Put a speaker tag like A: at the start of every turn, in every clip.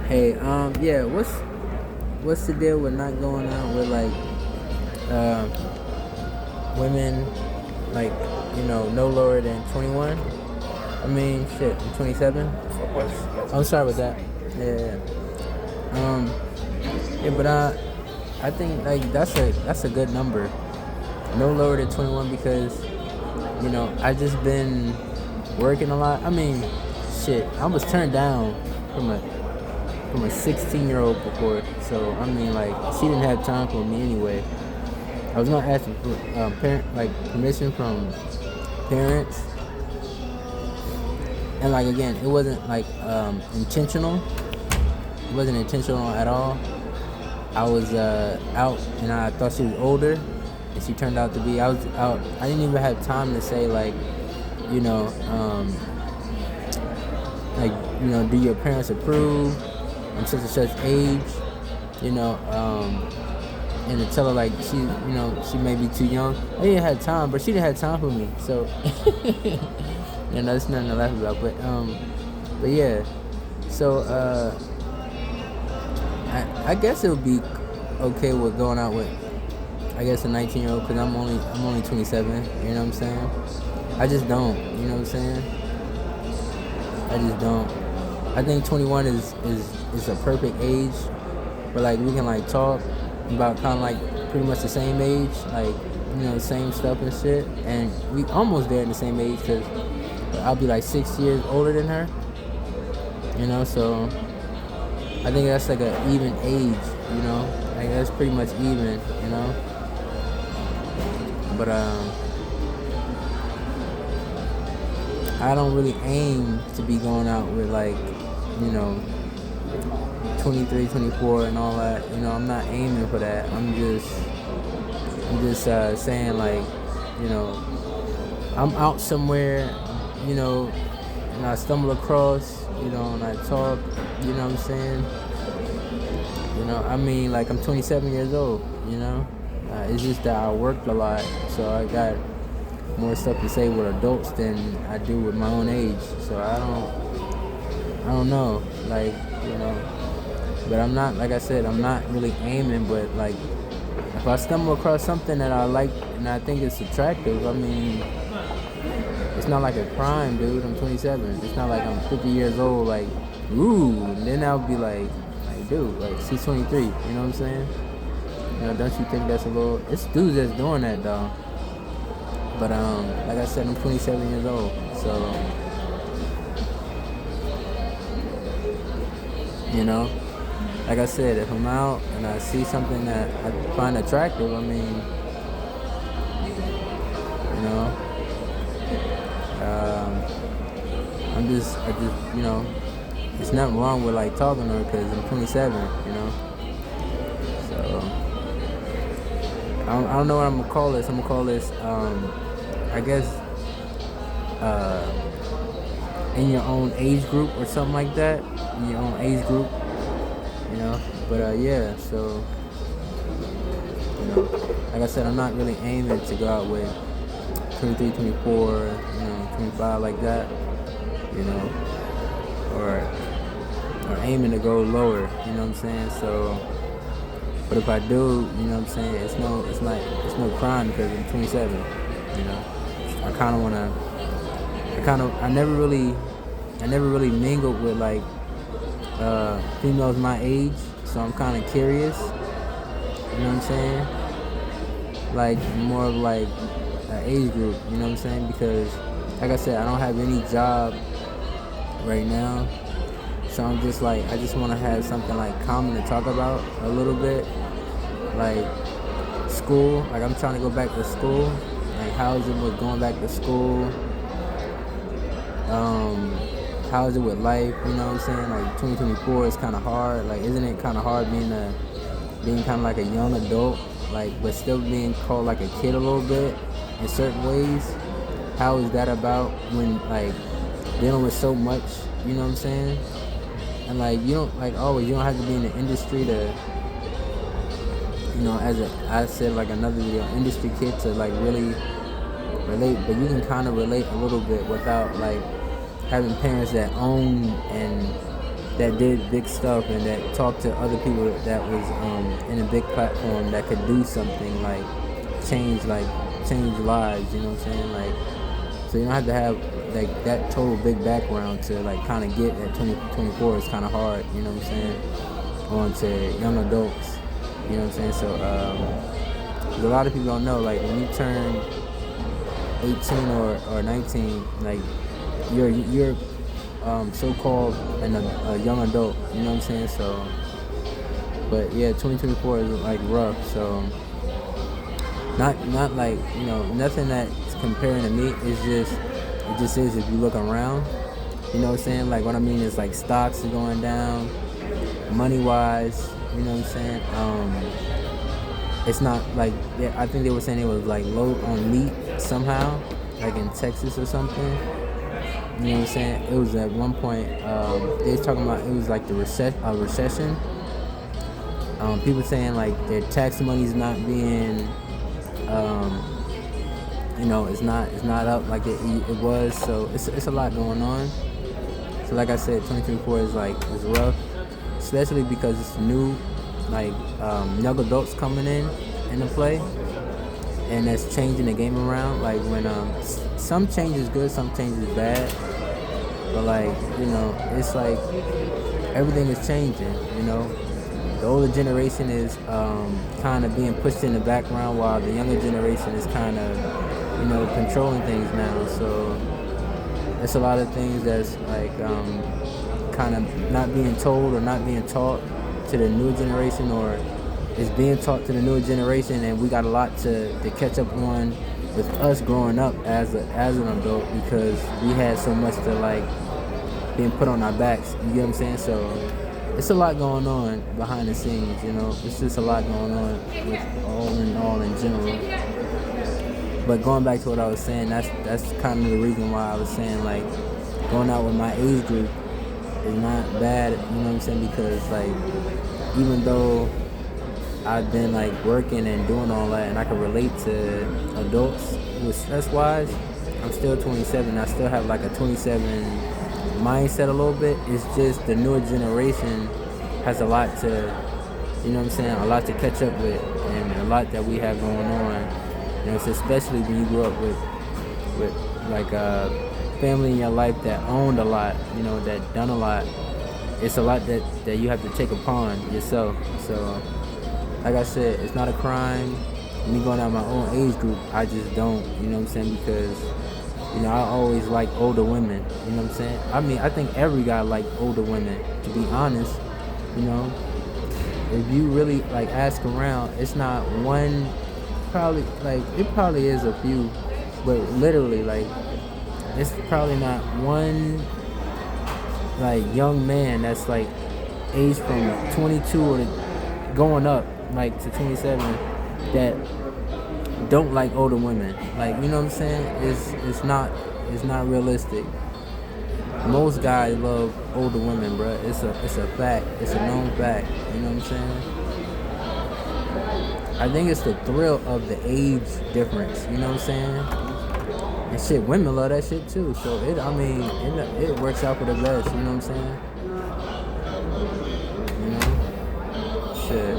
A: Hey, yeah, what's the deal with not going out with like uh, women like no lower than 21? I mean, shit, I'm 27. I'm sorry with that. Yeah, um, yeah, but I think like that's a good number. No lower than 21 because I just been working a lot. I mean, shit, I was turned down from a 16-year-old before. So I mean, like she didn't have time for me anyway. I was not asking for permission from parents, and like again, it wasn't like intentional. It wasn't intentional at all. I was out, and I thought she was older, and she turned out to be. I was out. I didn't even have time to say like, you know, um, do your parents approve? I'm such and such age, you know, and to tell her like she may be too young. I didn't have time, but she didn't have time for me. So, that's nothing to laugh about. But yeah. So I guess it would be okay with going out with I guess a 19-year-old because I'm only 27. You know what I'm saying? I just don't. You know what I'm saying? I just don't. I think 21 is a perfect age, but like we can like talk about kind of like pretty much the same age, like same stuff and shit, and we almost there in the same age because I'll be like 6 years older than her, So I think that's like an even age, like that's pretty much even. But I don't really aim to be going out with like 23, 24 and all that. I'm not aiming for that. I'm just saying like, I'm out somewhere, and I stumble across, and I talk, what I'm saying? I mean, like I'm 27 years old, it's just that I worked a lot, so I got more stuff to say with adults than I do with my own age. So I don't know, like, but I'm not, like I said, I'm not really aiming, but like, if I stumble across something that I like and I think it's attractive, I mean, it's not like a crime, dude. I'm 27. It's not like I'm 50 years old, like, ooh, and then I'll be like, dude, like, she's 23, you know what I'm saying? Don't you think that's a little, it's dudes that's doing that, though. But, like I said, I'm 27 years old, so, like I said, if I'm out and I see something that I find attractive, I mean, I just, there's nothing wrong with like talking to her because I'm 27, So, I don't know what I'm gonna call this. I'm gonna call this, I guess, in your own age group or something like that. In your own age group, But yeah, so, like I said, I'm not really aiming to go out with 23, 24, 25 like that, or aiming to go lower, you know what I'm saying? So, but if I do, you know what I'm saying, it's no crime because I'm 27, I never really mingled with like females my age, so I'm kind of curious, you know what I'm saying? Like more of like an age group, you know what I'm saying? Because like I said, I don't have any job right now, so I'm just like, I just want to have something like common to talk about a little bit, like school. Like I'm trying to go back to school. Like how is it with going back to school? How is it with life? You know what I'm saying? Like 2024 is kind of hard. Like isn't it kind of hard being kind of like a young adult, like but still being called like a kid a little bit in certain ways? How is that about when like dealing with so much? You know what I'm saying? And like you don't have to be in the industry to, as I said like another video, industry kid to like really relate, but you can kind of relate a little bit without like having parents that own and that did big stuff and that talked to other people that was in a big platform that could do something change like change lives. You know what I'm saying? Like, so you don't have to have like that total big background to like kind of get at 2024. It's kind of hard. You know what I'm saying? On to young adults. You know what I'm saying? So 'cause a lot of people don't know, like when you turn 18 or 19, like you're so-called a young adult. You know what I'm saying? So, but yeah, 2024 is like rough. So not like, you know, nothing that's comparing to me. It just is if you look around. You know what I'm saying? Like what I mean is like stocks are going down, money wise. You know what I'm saying? It's not like I think they were saying it was like low on meat somehow, like in Texas or something. You know what I'm saying? It was at one point they was talking about it was like the recession. People saying like their tax money's not being, you know, it's not up like it was. So it's a lot going on. So like I said, 2024 is rough, especially because it's new, like young adults coming in the play, and that's changing the game around. Like when some change is good, some change is bad, but like, you know, it's like everything is changing. You know, the older generation is kind of being pushed in the background while the younger generation is kind of, you know, controlling things now. So it's a lot of things that's like kind of not being told or not being taught to the new generation, or is being taught to the newer generation, and we got a lot to catch up on with us growing up as an adult, because we had so much to like being put on our backs. You get what I'm saying? So it's a lot going on behind the scenes. You know, it's just a lot going on with all in general. But going back to what I was saying, that's kind of the reason why I was saying like going out with my age group is not bad. You know what I'm saying? Because like even though I've been like working and doing all that, and I can relate to adults with stress wise, I'm still 27. I still have like a 27 mindset a little bit. It's just the newer generation has a lot to, you know what I'm saying, a lot to catch up with, and a lot that we have going on. You know, so especially when you grew up with like a family in your life that owned a lot, you know, that done a lot. It's a lot that you have to take upon yourself. So like I said, it's not a crime. Me going out my own age group, I just don't, you know what I'm saying? Because, you know, I always like older women, you know what I'm saying? I mean, I think every guy like older women, to be honest. You know, if you really like ask around, it's not one, probably, like, it probably is a few, but literally, like, it's probably not one, like, young man that's like aged from 22 or going up like to 27 that don't like older women. Like, you know what I'm saying? It's not realistic. Most guys love older women, bro. It's a fact. It's a known fact. You know what I'm saying? I think it's the thrill of the age difference. You know what I'm saying? And shit, women love that shit too. So it works out for the best. You know what I'm saying? Shit.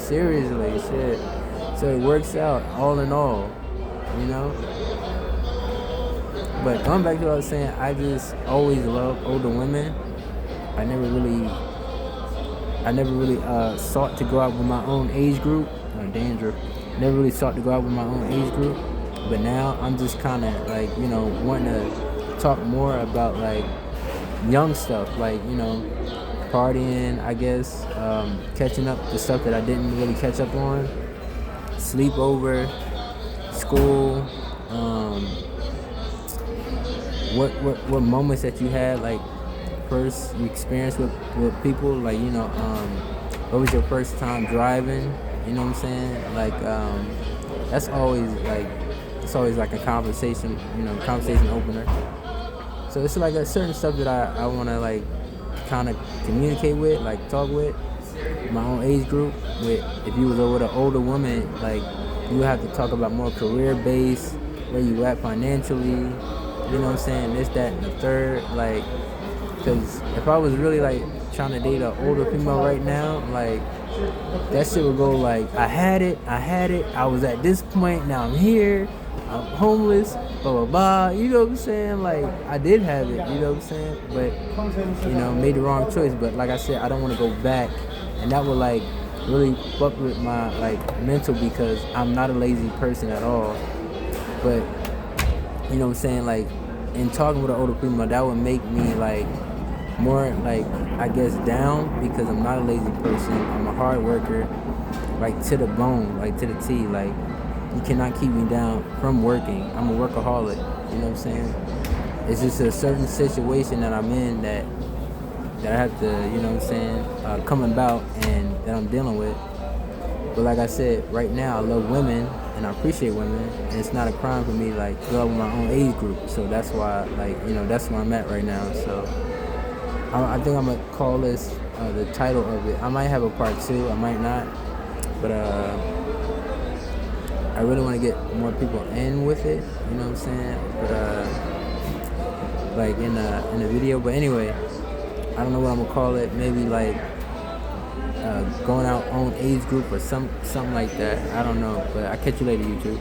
A: Seriously, shit. So it works out all in all, you know? But going back to what I was saying, I just always loved older women. I never really sought to go out with my own age group. Danger. Never really sought to go out with my own age group. But now I'm just kind of like, you know, wanting to talk more about like young stuff, like, you know, partying, I guess, catching up the stuff that I didn't really catch up on, sleepover, school, what moments that you had, like first you experienced with people, like, you know, what was your first time driving, you know what I'm saying, like, that's always like, it's always like a conversation, you know, conversation opener. So it's like a certain stuff that I want to like kind of communicate with, like talk with my own age group. With if you was with an older woman, like you have to talk about more career based, where you at financially, you know what I'm saying, this, that, and the third. Like Because if I was really like trying to date an older female right now, like that shit would go like, I had it, I was at this point, now I'm here, I'm homeless, blah blah blah. You know what I'm saying? Like I did have it, you know what I'm saying? But made the wrong choice. But like I said, I don't want to go back, and that would like really fuck with my like mental, because I'm not a lazy person at all. But you know what I'm saying? Like in talking with an older female, that would make me like more like, I guess, down, because I'm not a lazy person. I'm a hard worker, like to the bone, like to the T. Like you cannot keep me down from working. I'm a workaholic. You know what I'm saying? It's just a certain situation that I'm in that I have to, you know what I'm saying, come about, and that I'm dealing with. But like I said, right now I love women and I appreciate women, and it's not a crime for me like to love my own age group. So that's why, like, that's where I'm at right now. So I think I'm gonna call this the title of it. I might have a part 2, I might not, but I really want to get more people in with it. You know what I'm saying? But like in the video. But anyway, I don't know what I'm gonna call it. Maybe like going out own age group or something like that. I don't know. But I'll catch you later, YouTube.